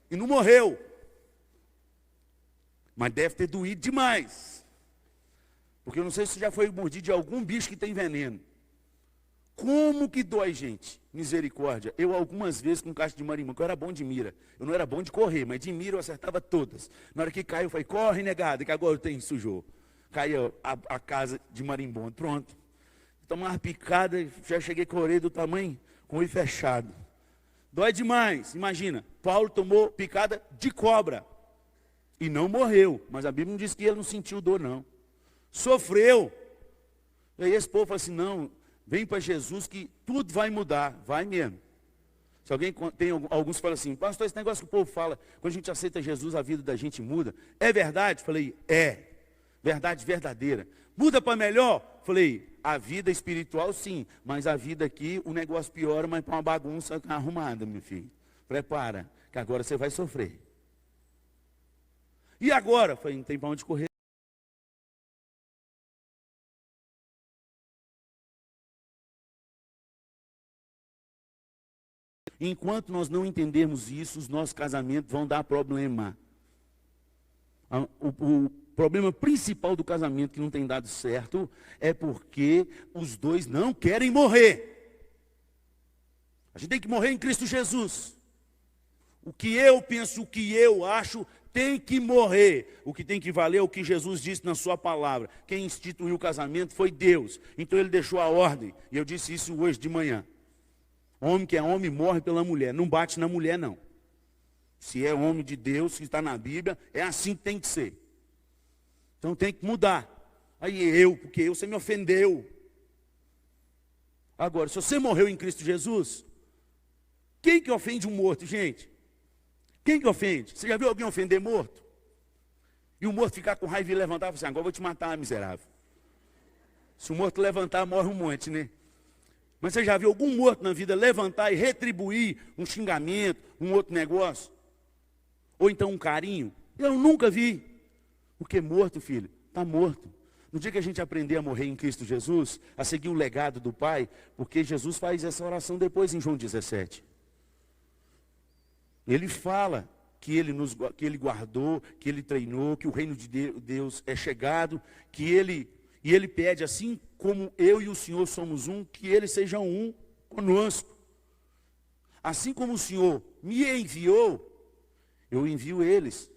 E não morreu. Mas deve ter doído demais. Porque eu não sei se já foi mordido de algum bicho que tem veneno. Como que dói, gente? Misericórdia. Eu algumas vezes com caixa de marimbondo, eu era bom de mira. Eu não era bom de correr, mas de mira eu acertava todas. Na hora que caiu, eu falei, corre, negada, que agora tem sujou. Caiu a casa de marimbondo, pronto. Tomei uma picada, já cheguei com a orelha do tamanho, com o olho fechado. Dói demais. Imagina, Paulo tomou picada de cobra. E não morreu, mas a Bíblia não diz que ele não sentiu dor, não. Sofreu. E aí esse povo fala assim, não, vem para Jesus que tudo vai mudar. Vai mesmo. Se alguém tem alguns que falam assim, pastor, esse negócio que o povo fala, quando a gente aceita Jesus, a vida da gente muda. É verdade? Falei, é. Verdade verdadeira. Muda para melhor? Falei, a vida espiritual sim, mas a vida aqui, o negócio piora, mas para uma bagunça arrumada, meu filho. Prepara, que agora você vai sofrer. E agora? Falei, não tem para onde correr. Enquanto nós não entendermos isso, os nossos casamentos vão dar problema. O problema principal do casamento que não tem dado certo é porque os dois não querem morrer. A gente tem que morrer em Cristo Jesus. O que eu penso, o que eu acho, tem que morrer. O que tem que valer é o que Jesus disse na sua palavra. Quem instituiu o casamento foi Deus. Então ele deixou a ordem. E eu disse isso hoje de manhã. Homem que é homem morre pela mulher. Não bate na mulher, não. Se é homem de Deus, que está na Bíblia, é assim que tem que ser. Então tem que mudar. Aí porque você me ofendeu. Agora, se você morreu em Cristo Jesus, quem que ofende um morto, gente? Quem que ofende? Você já viu alguém ofender morto? E o morto ficar com raiva e levantar e falar assim, agora eu vou te matar, miserável. Se o morto levantar, morre um monte, né? Mas você já viu algum morto na vida levantar e retribuir um xingamento, um outro negócio? Ou então um carinho? Eu nunca vi. Porque morto, filho, está morto. No dia que a gente aprender a morrer em Cristo Jesus, a seguir o legado do Pai, porque Jesus faz essa oração depois em João 17. Ele fala que ele guardou, que ele treinou, que o reino de Deus é chegado, e ele pede, assim como eu e o Senhor somos um, que eles sejam um conosco. Assim como o Senhor me enviou, eu envio eles.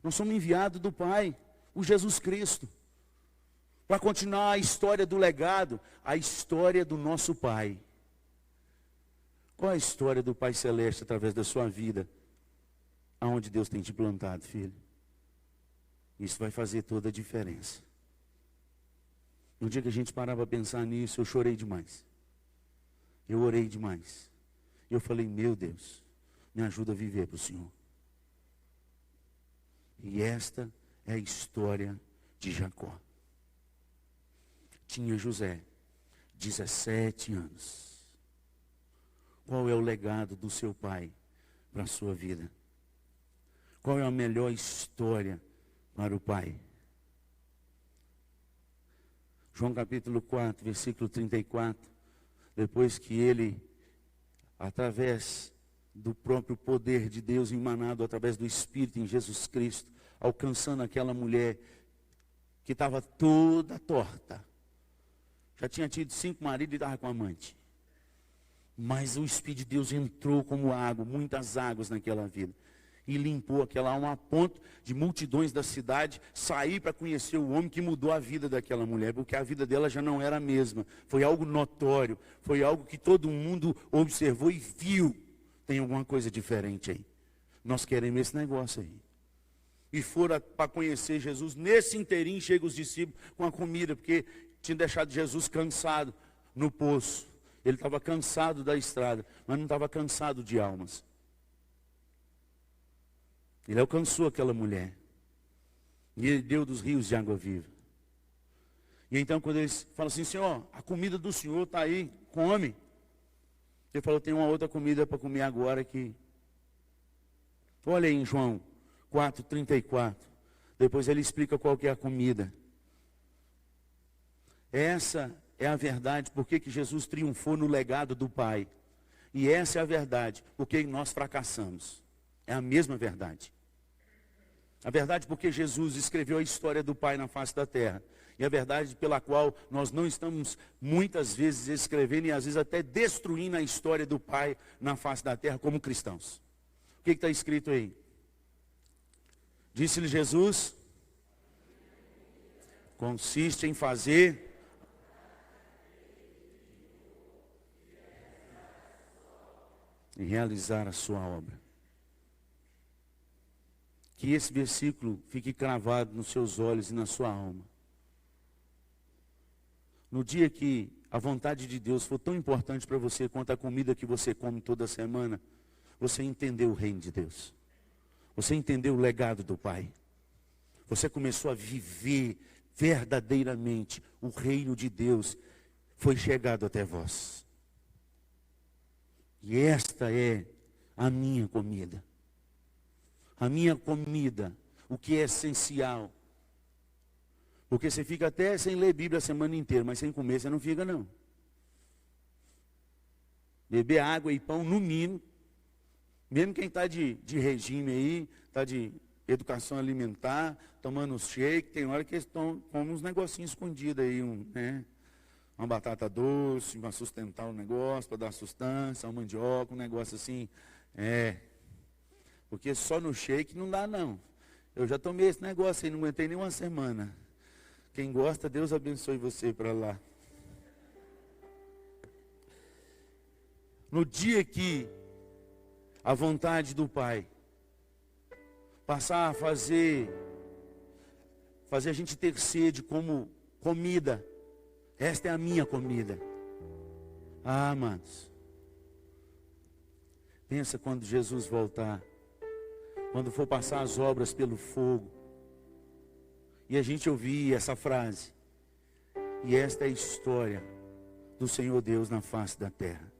Nós somos enviados do Pai, o Jesus Cristo, para continuar a história do legado, a história do nosso Pai. Qual é a história do Pai Celeste através da sua vida? Aonde Deus tem te plantado, filho? Isso vai fazer toda a diferença. No dia que a gente parava para pensar nisso, eu chorei demais. Eu orei demais. Eu falei, meu Deus, me ajuda a viver para o Senhor. E esta é a história de Jacó. Tinha José, 17 anos. Qual é o legado do seu pai para a sua vida? Qual é a melhor história para o pai? João capítulo 4, versículo 34. Depois que ele, através do próprio poder de Deus emanado através do Espírito em Jesus Cristo, alcançando aquela mulher que estava toda torta. Já tinha tido 5 maridos e estava com amante. Mas o Espírito de Deus entrou como água, muitas águas naquela vida. E limpou aquela alma a ponto de multidões da cidade sair para conhecer o homem que mudou a vida daquela mulher. Porque a vida dela já não era a mesma. Foi algo notório. Foi algo que todo mundo observou e viu. Tem alguma coisa diferente aí. Nós queremos esse negócio aí. E foram para conhecer Jesus. Nesse inteirinho chegam os discípulos com a comida. Porque tinha deixado Jesus cansado no poço. Ele estava cansado da estrada. Mas não estava cansado de almas. Ele alcançou aquela mulher. E ele deu dos rios de água viva. E então quando eles falam assim, Senhor, a comida do Senhor está aí, come. Ele falou, tem uma outra comida para comer agora que... Olha aí em João 4:34. Depois ele explica qual que é a comida. Essa é a verdade, porque que Jesus triunfou no legado do Pai. E essa é a verdade, porque nós fracassamos. É a mesma verdade. A verdade porque Jesus escreveu a história do Pai na face da terra. E a verdade pela qual nós não estamos muitas vezes escrevendo e às vezes até destruindo a história do Pai na face da terra como cristãos. O que está escrito aí? Disse-lhe Jesus, consiste em fazer e realizar a sua obra. Que esse versículo fique cravado nos seus olhos e na sua alma. No dia que a vontade de Deus for tão importante para você quanto a comida que você come toda semana, você entendeu o reino de Deus. Você entendeu o legado do Pai. Você começou a viver verdadeiramente o reino de Deus. Foi chegado até vós. E esta é a minha comida. A minha comida, o que é essencial. Porque você fica até sem ler Bíblia a semana inteira, mas sem comer você não fica não. Beber água e pão no mínimo. Mesmo quem está de regime aí, está de educação alimentar, tomando shake, tem hora que eles comem uns negocinhos escondidos aí, uma batata doce, para sustentar o negócio, para dar sustância, uma mandioca, um negócio assim. Porque só no shake não dá não. Eu já tomei esse negócio aí, não aguentei nem uma semana. Quem gosta, Deus abençoe você para lá. No dia que a vontade do Pai passar a fazer a gente ter sede como comida. Esta é a minha comida. Ah, amados. Pensa quando Jesus voltar. Quando for passar as obras pelo fogo. E a gente ouvir essa frase. E esta é a história do Senhor Deus na face da terra.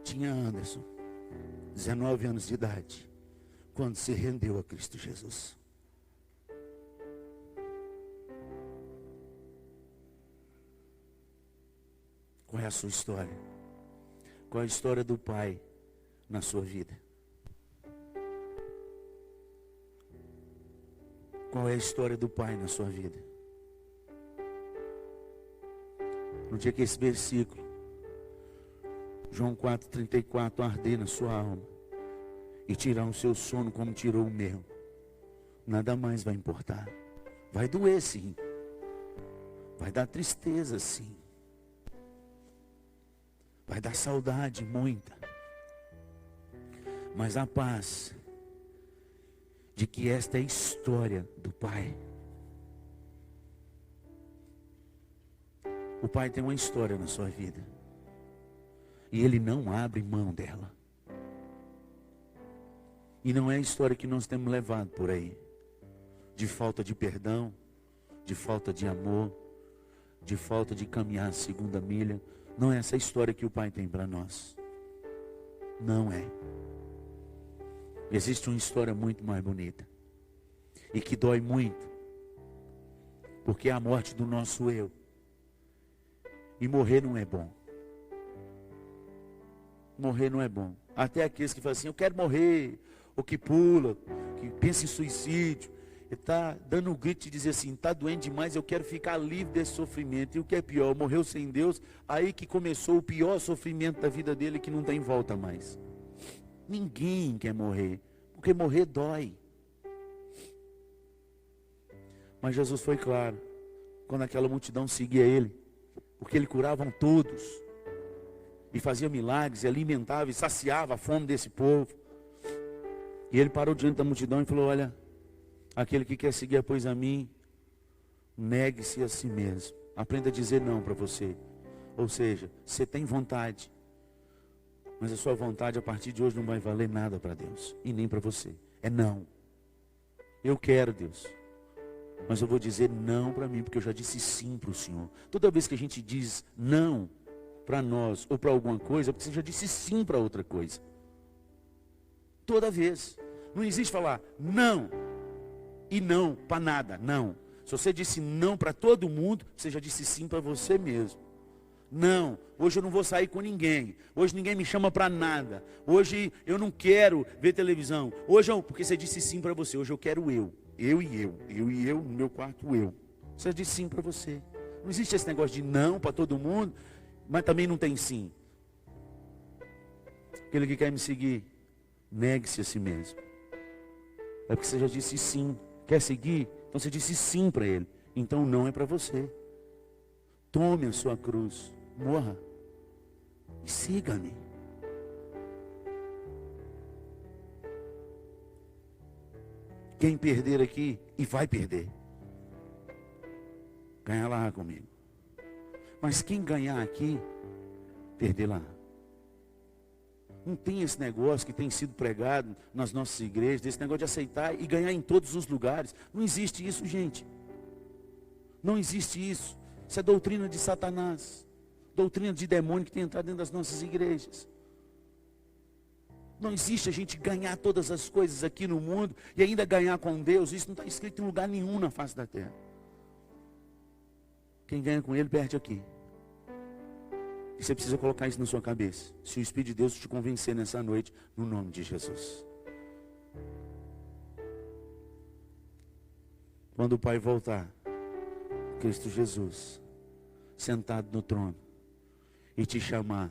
Tinha Anderson, 19 anos de idade, quando se rendeu a Cristo Jesus. Qual é a sua história? Qual é a história do Pai na sua vida? Qual é a história do Pai na sua vida? No dia que esse versículo João 4,34, arder na sua alma e tirar o seu sono como tirou o meu, nada mais vai importar. Vai doer sim, vai dar tristeza sim, vai dar saudade muita, mas a paz de que esta é a história do Pai. O Pai tem uma história na sua vida e Ele não abre mão dela. E não é a história que nós temos levado por aí, de falta de perdão, de falta de amor, de falta de caminhar a segunda milha. Não é essa a história que o Pai tem para nós. Não é. Existe uma história muito mais bonita e que dói muito, porque é a morte do nosso eu. E morrer não é bom. Morrer não é bom. Até aqueles que falam assim, eu quero morrer, ou que pula, que pensa em suicídio, está dando um grito e dizer assim, está doendo demais, eu quero ficar livre desse sofrimento. E o que é pior, morreu sem Deus, aí que começou o pior sofrimento da vida dele, que não tem volta mais. Ninguém quer morrer, porque morrer dói. Mas Jesus foi claro, quando aquela multidão seguia ele, porque ele curava todos, e fazia milagres, e alimentava, e saciava a fome desse povo. E ele parou diante da multidão e falou, olha, aquele que quer seguir após a mim, negue-se a si mesmo. Aprenda a dizer não para você. Ou seja, você tem vontade, mas a sua vontade a partir de hoje não vai valer nada para Deus, e nem para você. É não. Eu quero, Deus, mas eu vou dizer não para mim, porque eu já disse sim para o Senhor. Toda vez que a gente diz não para nós ou para alguma coisa, é porque você já disse sim para outra coisa. Toda vez. Não existe falar não e não para nada, não. Se você disse não para todo mundo, você já disse sim para você mesmo. Não, hoje eu não vou sair com ninguém. Hoje ninguém me chama para nada. Hoje eu não quero ver televisão. Hoje porque você disse sim para você. Hoje eu quero eu. Eu e eu, no meu quarto eu. Você disse sim para você. Não existe esse negócio de não para todo mundo, mas também não tem sim. Aquele que quer me seguir, negue-se a si mesmo. É porque você já disse sim. Quer seguir? Então você disse sim para ele. Então não é para você. Tome a sua cruz, morra e siga-me. Quem perder aqui, e vai perder, ganha lá comigo. Mas quem ganhar aqui, perder lá. Não tem esse negócio que tem sido pregado nas nossas igrejas, desse negócio de aceitar e ganhar em todos os lugares. Não existe isso, gente. Não existe isso. Isso é doutrina de Satanás. Doutrina de demônio que tem entrado dentro das nossas igrejas. Não existe a gente ganhar todas as coisas aqui no mundo e ainda ganhar com Deus. Isso não está escrito em lugar nenhum na face da terra. Quem ganha com Ele, perde aqui. E você precisa colocar isso na sua cabeça. Se o Espírito de Deus te convencer nessa noite, no nome de Jesus. Quando o Pai voltar, Cristo Jesus, sentado no trono, e te chamar,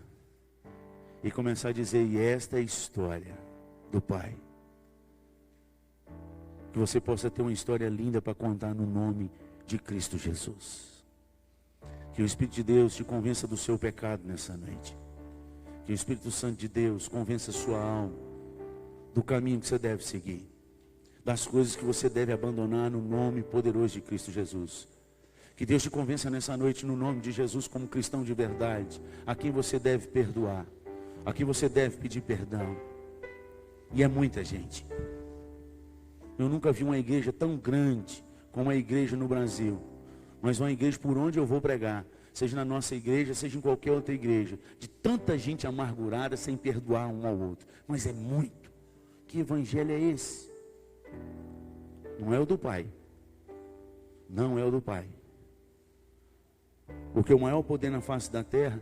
e começar a dizer, e esta é a história do Pai. Que você possa ter uma história linda para contar no nome de Cristo Jesus. Que o Espírito de Deus te convença do seu pecado nessa noite. Que o Espírito Santo de Deus convença a sua alma do caminho que você deve seguir. Das coisas que você deve abandonar no nome poderoso de Cristo Jesus. Que Deus te convença nessa noite no nome de Jesus como cristão de verdade. A quem você deve perdoar. A quem você deve pedir perdão. E é muita gente. Eu nunca vi uma igreja tão grande como a igreja no Brasil. Mas uma igreja por onde eu vou pregar, seja na nossa igreja, seja em qualquer outra igreja, de tanta gente amargurada sem perdoar um ao outro. Mas é muito. Que evangelho é esse? Não é o do Pai. Não é o do Pai. Porque o maior poder na face da terra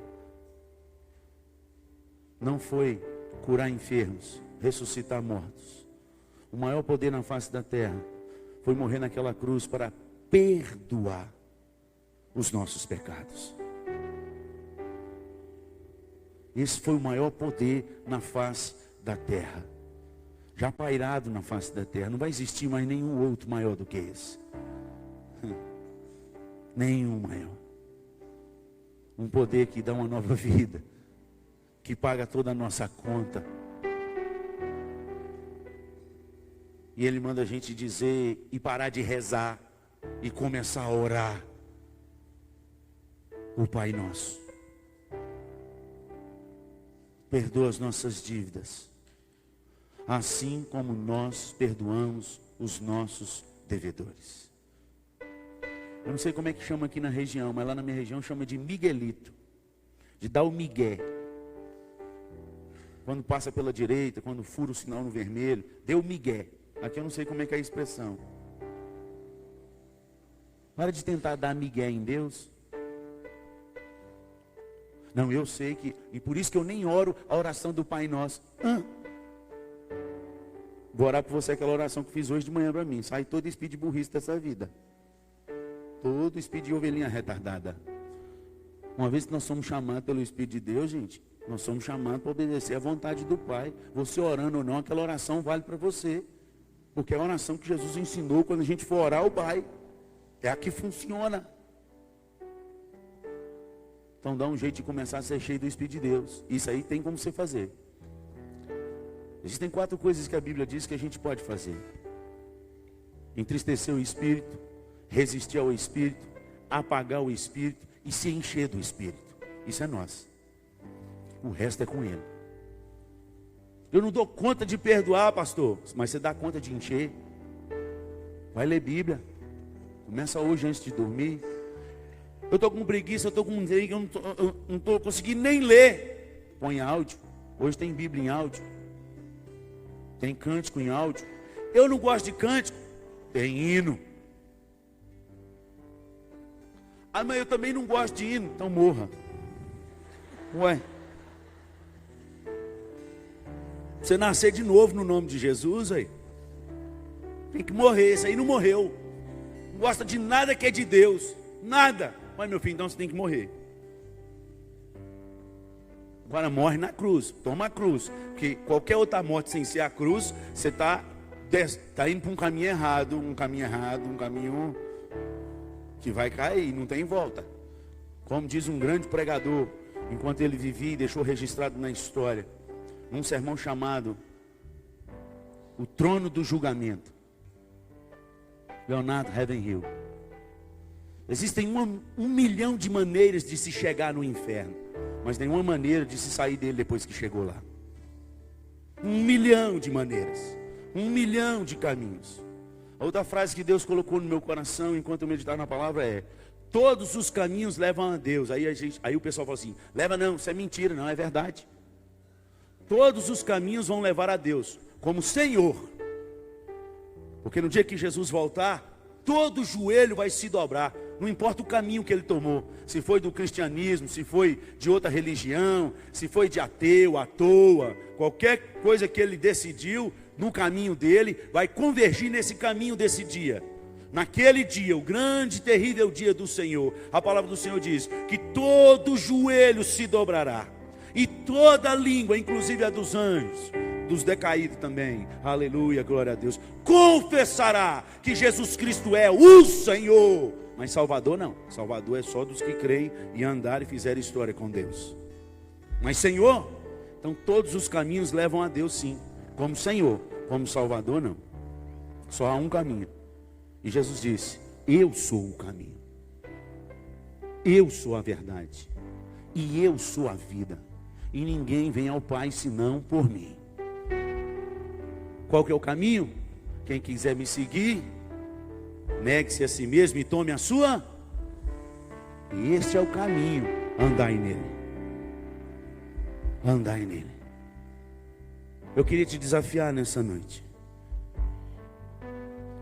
não foi curar enfermos, ressuscitar mortos. O maior poder na face da terra foi morrer naquela cruz para perdoar os nossos pecados. Esse foi o maior poder na face da terra. Já pairado na face da terra. Não vai existir mais nenhum outro maior do que esse. Nenhum maior. Um poder que dá uma nova vida. Que paga toda a nossa conta. E Ele manda a gente dizer e parar de rezar e começar a orar o Pai Nosso. Perdoa as nossas dívidas, assim como nós perdoamos os nossos devedores. Eu não sei como é que chama aqui na região, mas lá na minha região chama de Miguelito, de dar o migué. Quando passa pela direita, quando fura o sinal no vermelho, deu migué. Aqui eu não sei como é que é a expressão. Para de tentar dar migué em Deus. Não, eu sei que, e por isso que eu nem oro a oração do Pai Nosso. Vou orar por você aquela oração que fiz hoje de manhã para mim. Sai todo espírito de burrice dessa vida. Todo espírito de ovelhinha retardada. Uma vez que nós somos chamados pelo Espírito de Deus, gente, nós somos chamados para obedecer à vontade do Pai. Você orando ou não, aquela oração vale para você. Porque é a oração que Jesus ensinou quando a gente for orar ao Pai. É a que funciona. Então dá um jeito de começar a ser cheio do Espírito de Deus. Isso aí tem como você fazer. Existem 4 coisas que a Bíblia diz que a gente pode fazer: entristecer o Espírito, resistir ao Espírito, apagar o Espírito e se encher do Espírito. Isso é nós. O resto é com Ele. Eu não dou conta de perdoar, pastor, mas você dá conta de encher. Vai ler Bíblia. Começa hoje antes de dormir. Eu estou com preguiça, eu estou com eu não estou conseguindo nem ler. Põe áudio. Hoje tem Bíblia em áudio. Tem cântico em áudio. Eu não gosto de cântico. Tem hino. Ah, mas eu também não gosto de hino. Então morra. Ué. Você nascer de novo no nome de Jesus, aí tem que morrer. Esse aí não morreu. Não gosta de nada que é de Deus. Nada. Mas meu filho, então você tem que morrer. Agora morre na cruz. Toma a cruz. Porque qualquer outra morte sem ser a cruz, você está indo para um caminho errado. Um caminho que vai cair. Não tem volta. Como diz um grande pregador, enquanto ele vivia e deixou registrado na história, num sermão chamado O Trono do Julgamento, Leonardo Ravenhill. Existem 1 milhão de maneiras de se chegar no inferno, mas nenhuma maneira de se sair dele depois que chegou lá. 1 milhão de maneiras, 1 milhão de caminhos. A outra frase que Deus colocou no meu coração enquanto eu meditava na palavra é: todos os caminhos levam a Deus. Aí o pessoal fala assim: leva não, isso é mentira. Não, é verdade. Todos os caminhos vão levar a Deus como Senhor. Porque no dia que Jesus voltar, todo joelho vai se dobrar. Não importa o caminho que ele tomou. Se foi do cristianismo, se foi de outra religião, se foi de ateu, à toa. Qualquer coisa que ele decidiu no caminho dele, vai convergir nesse caminho desse dia. Naquele dia, o grande e terrível dia do Senhor, a palavra do Senhor diz que todo joelho se dobrará. E toda língua, inclusive a dos anjos, dos decaídos também, aleluia, glória a Deus, confessará que Jesus Cristo é o Senhor. Mas Salvador não. Salvador é só dos que creem e andarem e fizerem história com Deus. Mas Senhor, então todos os caminhos levam a Deus sim. Como Senhor, como Salvador não. Só há um caminho. E Jesus disse: eu sou o caminho. Eu sou a verdade. E eu sou a vida. E ninguém vem ao Pai senão por mim. Qual que é o caminho? Quem quiser me seguir, negue-se a si mesmo e tome a sua. E este é o caminho. Andai nele. Andai nele. Eu queria te desafiar nessa noite.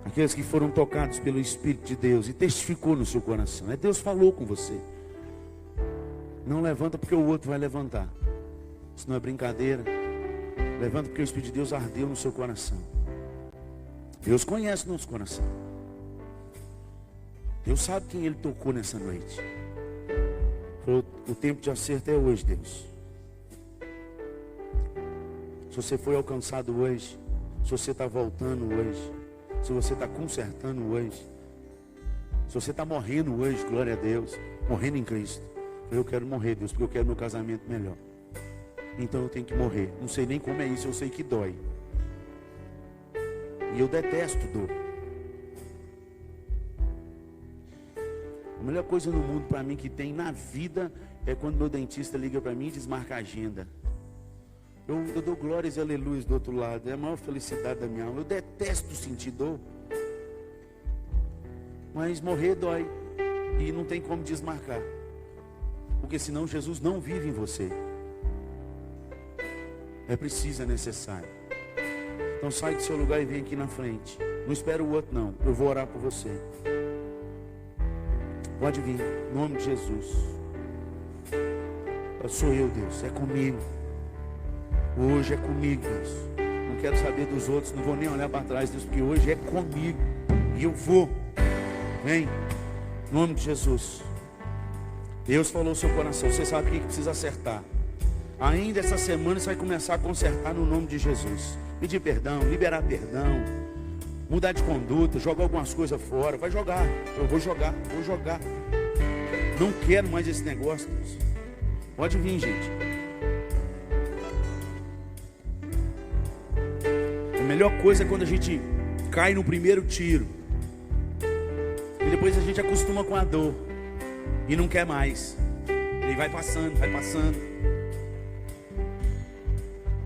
Aqueles que foram tocados pelo Espírito de Deus e testificou no seu coração. Deus falou com você. Não levanta porque o outro vai levantar. Isso não é brincadeira. Levanta porque o Espírito de Deus ardeu no seu coração. Deus conhece o nosso coração. Deus sabe quem Ele tocou nessa noite. O tempo de acerto é hoje, Deus. Se você foi alcançado hoje, se você está voltando hoje, se você está consertando hoje, se você está morrendo hoje, glória a Deus, morrendo em Cristo. Eu quero morrer, Deus, porque eu quero meu casamento melhor. Então eu tenho que morrer. Não sei nem como é isso, eu sei que dói. E eu detesto dor. A melhor coisa no mundo para mim que tem na vida é quando meu dentista liga para mim e desmarca a agenda. Eu dou glórias e aleluias do outro lado. É a maior felicidade da minha alma. Eu detesto sentir dor. Mas morrer dói. E não tem como desmarcar. Porque senão Jesus não vive em você. É preciso, é necessário. Então sai do seu lugar e vem aqui na frente. Não espera o outro não. Eu vou orar por você. Pode vir, em nome de Jesus. Sou eu, Deus, é comigo. Hoje é comigo, Deus. Não quero saber dos outros, não vou nem olhar para trás, Deus, porque hoje é comigo. E eu vou. Vem, em nome de Jesus. Deus falou no seu coração, você sabe o que precisa acertar. Ainda essa semana você vai começar a consertar no nome de Jesus. Pedir perdão, liberar perdão, mudar de conduta, jogar algumas coisas fora. Vai jogar, eu vou jogar. Não quero mais esse negócio, Deus. Pode vir, gente. A melhor coisa é quando a gente cai no primeiro tiro. E depois a gente acostuma com a dor. E não quer mais. E vai passando.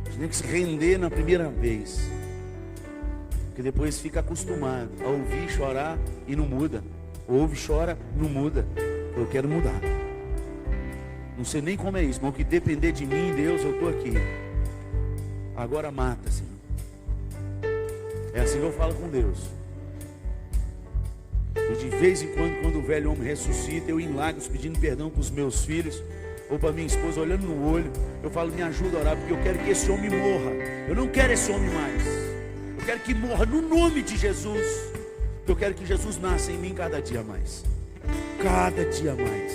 A gente tem que se render na primeira vez. Porque depois fica acostumado a ouvir, chorar e não muda. Ouve, chora, não muda. Eu quero mudar. Não sei nem como é isso, mas o que depender de mim, Deus, eu estou aqui. Agora mata, Senhor. É assim que eu falo com Deus. E de vez em quando o velho homem ressuscita, eu em lágrimas pedindo perdão para os meus filhos, ou para minha esposa, olhando no olho, eu falo, me ajuda a orar, porque eu quero que esse homem morra. Eu não quero esse homem mais. Eu quero que morra no nome de Jesus. Eu quero que Jesus nasça em mim cada dia mais. Cada dia mais.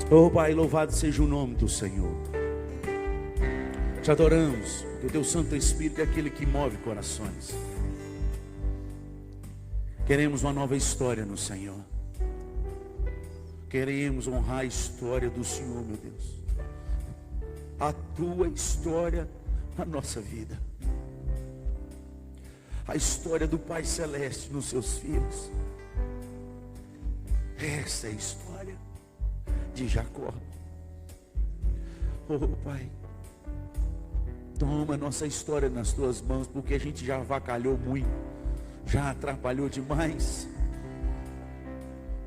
Oh Pai, louvado seja o nome do Senhor. Te adoramos, porque o teu Santo Espírito é aquele que move corações. Queremos uma nova história no Senhor. Queremos honrar a história do Senhor, meu Deus. A tua história na nossa vida. A história do Pai Celeste nos seus filhos. Essa é a história de Jacó. Oh Pai, toma a nossa história nas tuas mãos, porque a gente já avacalhou muito, já atrapalhou demais.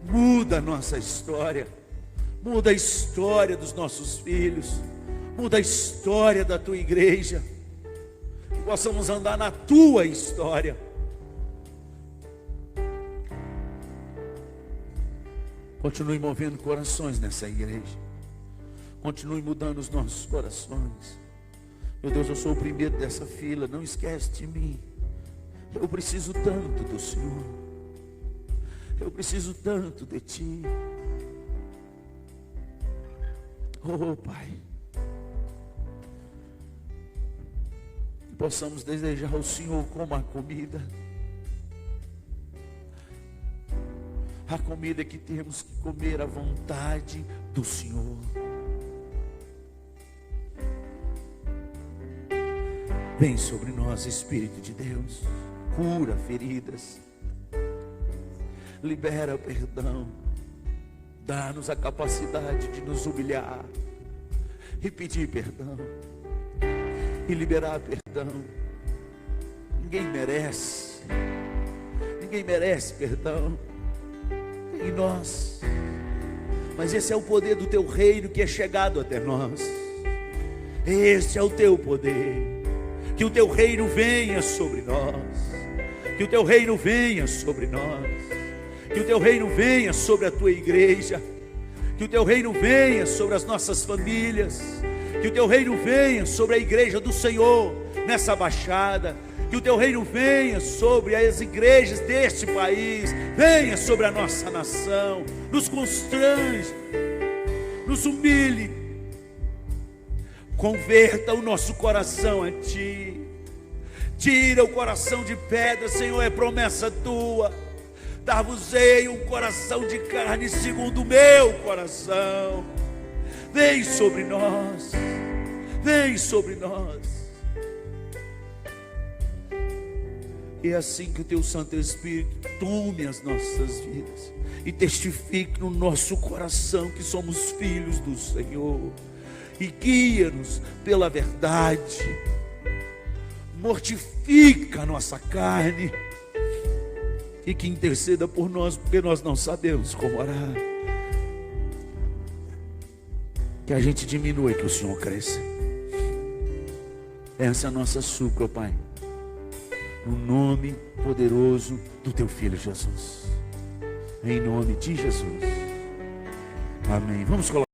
Muda a nossa história, muda a história dos nossos filhos, muda a história da tua igreja, que possamos andar na tua história. Continue movendo corações nessa igreja. Continue mudando os nossos corações. Meu Deus, eu sou o primeiro dessa fila. Não esquece de mim. Eu preciso tanto do Senhor. Eu preciso tanto de Ti. Oh Pai, que possamos desejar o Senhor como a comida. A comida que temos que comer à vontade do Senhor. Vem sobre nós, Espírito de Deus. Cura feridas. Libera perdão. Dá-nos a capacidade de nos humilhar e pedir perdão. E liberar perdão. Ninguém merece. Ninguém merece perdão em nós, mas esse é o poder do teu reino que é chegado até nós. Esse é o teu poder. Que o teu reino venha sobre nós, que o teu reino venha sobre nós, que o teu reino venha sobre a tua igreja, que o teu reino venha sobre as nossas famílias, que o teu reino venha sobre a igreja do Senhor nessa baixada, que o teu reino venha sobre as igrejas deste país, venha sobre a nossa nação, nos constrange, nos humilhe, Converta o nosso coração a Ti. Tira o coração de pedra, Senhor, é promessa Tua. Dar-vos-ei um coração de carne segundo o meu coração. Vem sobre nós. Vem sobre nós. E é assim que o Teu Santo Espírito tome as nossas vidas e testifique no nosso coração que somos filhos do Senhor. E guia-nos pela verdade. Mortifica a nossa carne. E que interceda por nós, porque nós não sabemos como orar. Que a gente diminua e que o Senhor cresça. Essa é a nossa súplica, Pai. No nome poderoso do Teu Filho Jesus. Em nome de Jesus. Amém. Vamos colocar.